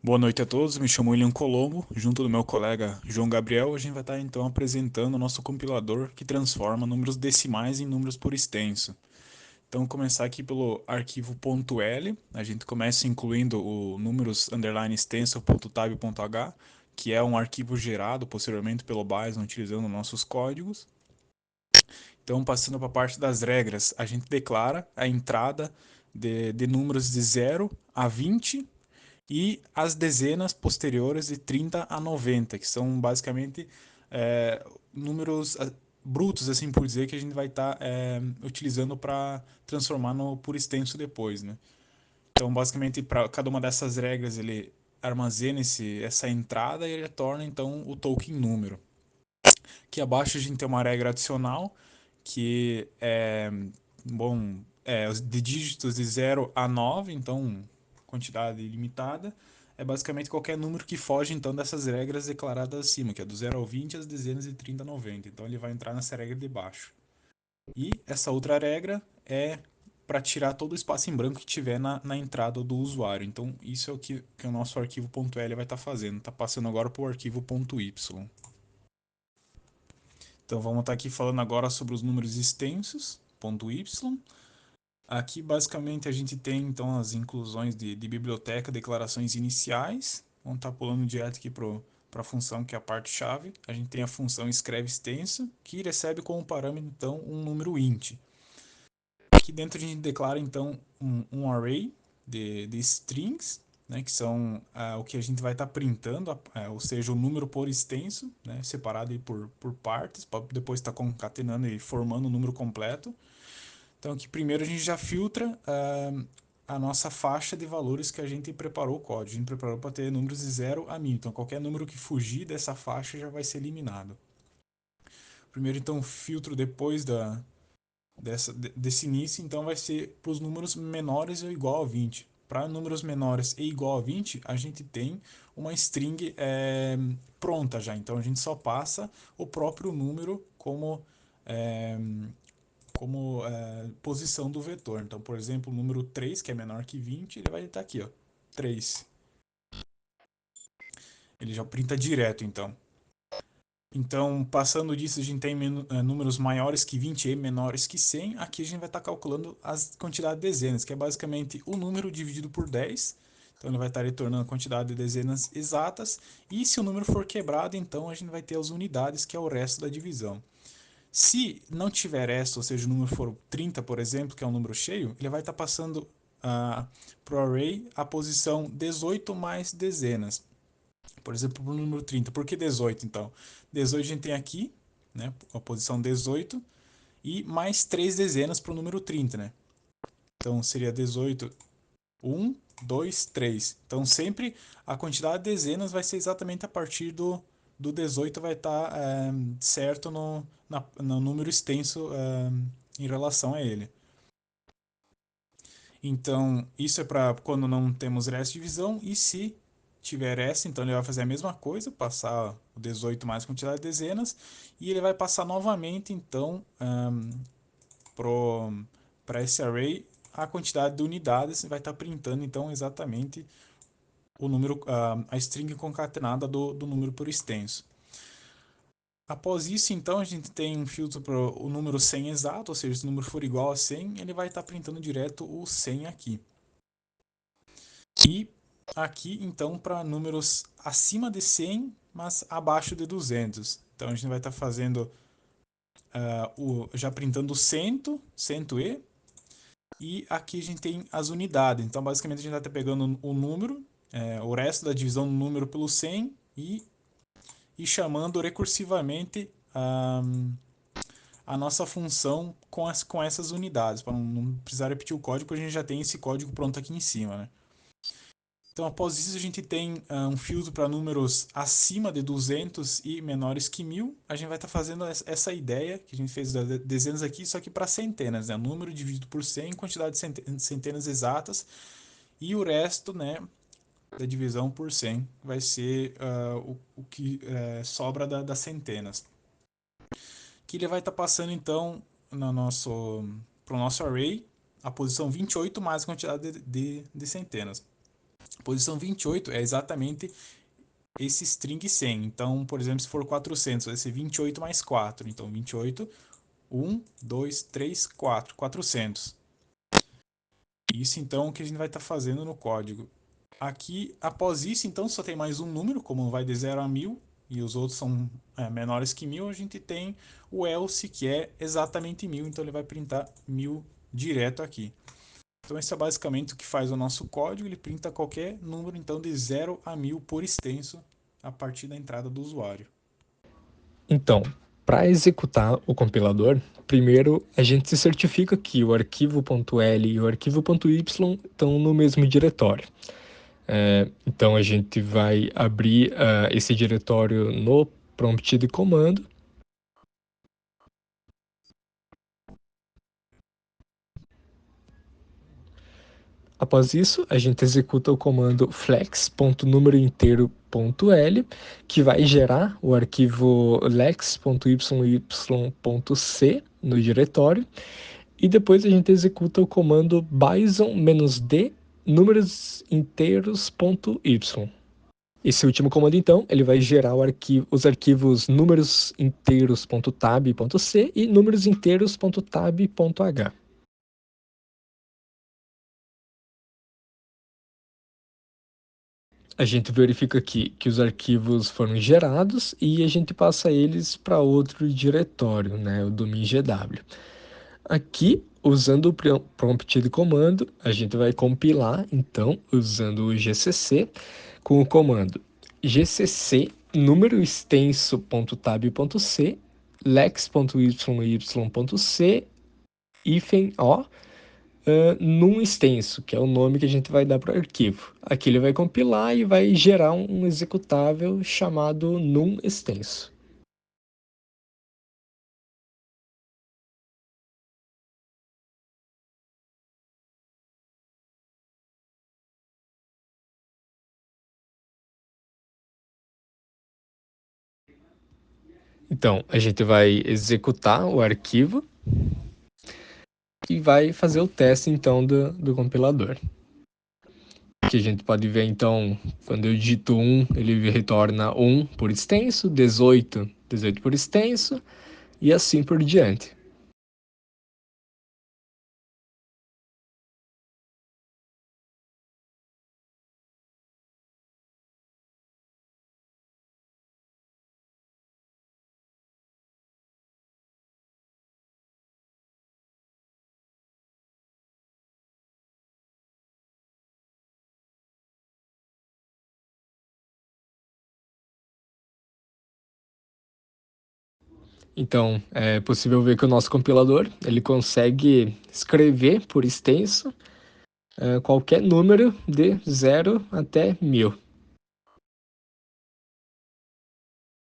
Boa noite a todos, me chamo William Colombo, junto do meu colega João Gabriel, a gente vai estar então apresentando o nosso compilador que transforma números decimais em números por extenso. Então, começar aqui pelo arquivo .l, a gente começa incluindo o números underline extenso.tab.h, que é um arquivo gerado posteriormente pelo Bison utilizando nossos códigos. Então, passando para a parte das regras, a gente declara a entrada de números de 0 a 20 e as dezenas posteriores de 30 a 90, que são basicamente números brutos, assim por dizer, que a gente vai estar utilizando para transformar no por extenso depois, né? Então, basicamente, para cada uma dessas regras, ele armazena essa entrada e ele torna, então, o token número. Aqui abaixo a gente tem uma regra adicional, que é, bom, de dígitos de 0 a 9, então quantidade ilimitada, é basicamente qualquer número que foge então dessas regras declaradas acima, que é do 0 ao 20, as dezenas de 30 a 90. Então ele vai entrar nessa regra de baixo. E essa outra regra é para tirar todo o espaço em branco que tiver na entrada do usuário. Então isso é o que o nosso arquivo .l vai estar fazendo. Está passando agora para o arquivo .y. Então vamos estar aqui falando agora sobre os números extensos, .y. Aqui basicamente a gente tem então as inclusões de biblioteca, declarações iniciais. Vamos estar pulando direto aqui para a função que é a parte-chave. A gente tem a função escreve extenso, que recebe como parâmetro então um número int. Aqui dentro a gente declara então um array de strings, né, que são o que a gente vai estar printando, ou seja, o número por extenso, né, separado aí por partes, para depois estar concatenando e formando o número completo. Então aqui primeiro a gente já filtra a nossa faixa de valores que a gente preparou o código. A gente preparou para ter números de 0 a 1000. Então qualquer número que fugir dessa faixa já vai ser eliminado. Primeiro então filtro depois desse início, então vai ser para os números menores ou igual a 20. Para números menores e igual a 20, a gente tem uma string pronta já. Então a gente só passa o próprio número é, como posição do vetor. Então, por exemplo, o número 3, que é menor que 20, ele vai estar aqui, ó, 3. Ele já printa direto, então. Então, passando disso, a gente tem números maiores que 20 e menores que 100. Aqui a gente vai estar calculando as quantidades de dezenas, que é basicamente o número dividido por 10. Então, ele vai estar retornando a quantidade de dezenas exatas. E se o número for quebrado, então a gente vai ter as unidades, que é o resto da divisão. Se não tiver esta, ou seja, o número for 30, por exemplo, que é um número cheio, ele vai estar passando para o array a posição 18 mais dezenas. Por exemplo, para o número 30. Por que 18, então? 18 a gente tem aqui, né, a posição 18, e mais 3 dezenas para o número 30, né? Então seria 18, 1, 2, 3. Então sempre a quantidade de dezenas vai ser exatamente a partir do 18, vai estar certo no número extenso em relação a ele. Então isso é para quando não temos resta de divisão, e se tiver essa, então ele vai fazer a mesma coisa, passar o 18 mais a quantidade de dezenas, e ele vai passar novamente então para esse array a quantidade de unidades, e vai estar printando então exatamente o número, a string concatenada do número por extenso. Após isso, então, a gente tem um filtro para o número 100 exato, ou seja, se o número for igual a 100, ele vai estar printando direto o 100 aqui. E aqui, então, para números acima de 100, mas abaixo de 200. Então, a gente vai estar fazendo, já printando o 100, 100e, e aqui a gente tem as unidades. Então, basicamente, a gente vai estar pegando o número, o resto da divisão do número pelo 100 e chamando recursivamente a nossa função com essas unidades, para não precisar repetir o código, a gente já tem esse código pronto aqui em cima, né? Então, após isso, a gente tem um filtro para números acima de 200 e menores que 1000. A gente vai estar fazendo essa ideia que a gente fez das dezenas aqui, só que para centenas, né? Número dividido por 100, quantidade de centenas exatas, e o resto, né, da divisão por 100 vai ser o que sobra das centenas. Que ele vai estar passando então para o nosso array a posição 28 mais a quantidade de centenas. Posição 28 é exatamente esse string 100. Então, por exemplo, se for 400, vai ser 28 mais 4. Então, 28, 1, 2, 3, 4, 400. Isso, então, é o que a gente vai estar fazendo no código. Aqui, após isso, então, só tem mais um número, como vai de 0 a 1000, e os outros são menores que 1000, a gente tem o else, que é exatamente 1000, então ele vai printar 1000 direto aqui. Então, esse é basicamente o que faz o nosso código, ele printa qualquer número, então, de 0 a 1000 por extenso, a partir da entrada do usuário. Então, para executar o compilador, primeiro a gente se certifica que o arquivo.l e o arquivo.y estão no mesmo diretório. Então a gente vai abrir esse diretório no prompt de comando. Após isso, a gente executa o comando flex.númerointeiro.l, que vai gerar o arquivo lex.yy.c no diretório. E depois a gente executa o comando bison-d númerosinteiros.y. Esse último comando, então, ele vai gerar os arquivos númerosinteiros.tab.c e númerosinteiros.tab.h. A gente verifica aqui que os arquivos foram gerados e a gente passa eles para outro diretório, né, o do MinGW. Aqui, usando o prompt de comando, a gente vai compilar, então, usando o GCC, com o comando gcc número extenso.tab.c lex.yy.c hífen o num extenso, que é o nome que a gente vai dar para o arquivo. Aqui ele vai compilar e vai gerar um executável chamado num extenso. Então, a gente vai executar o arquivo e vai fazer o teste, então, do compilador. Que a gente pode ver, então, quando eu digito 1, ele retorna 1 por extenso, 18, 18 por extenso, e assim por diante. Então, é possível ver que o nosso compilador ele consegue escrever por extenso qualquer número de 0 até 1000.